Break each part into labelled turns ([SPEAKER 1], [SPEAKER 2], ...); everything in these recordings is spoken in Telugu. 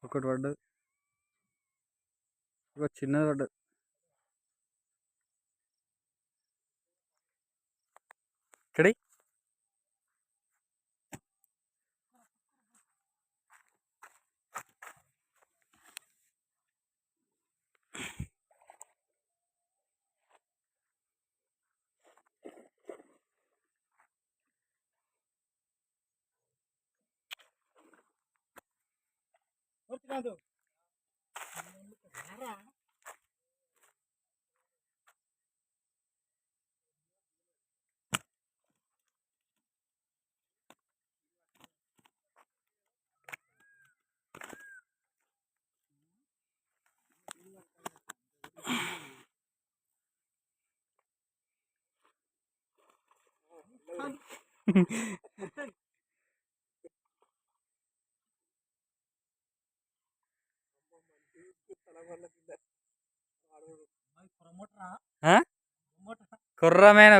[SPEAKER 1] ఒకటి పడ్డది. ఒక చిన్నది పడ్డది. ఇక్కడి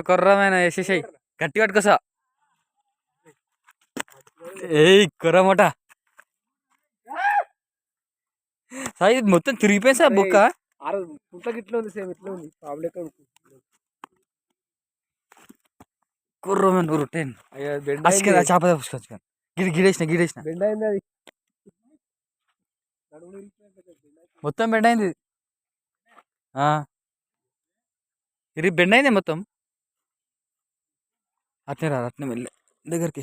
[SPEAKER 1] కొర్రమైన వేసేసాయి. గట్టి పట్టుకోసా. ఏయ్ కొర్రమోట సాయి మొత్తం తిరిగిపోయింది సార్ బొక్క. ఇట్లా ఉంది, సేమ్ ఇట్లా ఉంది. కుర్రమైన రొట్టెన్ చేప తీసుకొచ్చు. గిడేసిన మొత్తం బెండ్ అయింది. ఇది బెండ్ అయింది మొత్తం. అట్నే రా, అట్నే వెళ్ళి దగ్గరికి.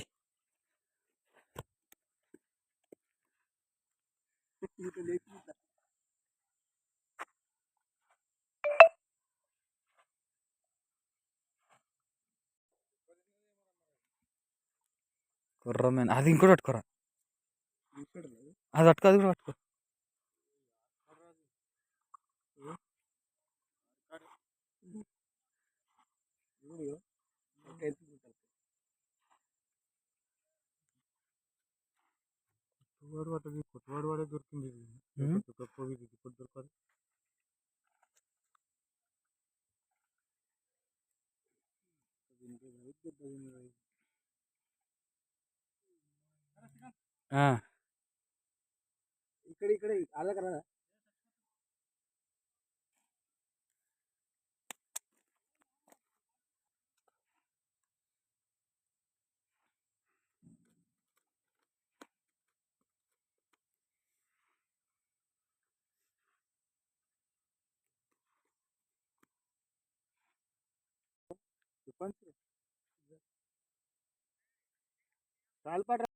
[SPEAKER 1] కుర్రమైన అది ఇంకోటి పట్టుకోరా. అది పట్టుకో, అది కూడా పట్టుకో. కొత్తవాడు వాడే దొరికింది. దొరకాలి. ఇక్కడ ఆడకరా. చెప్పండి.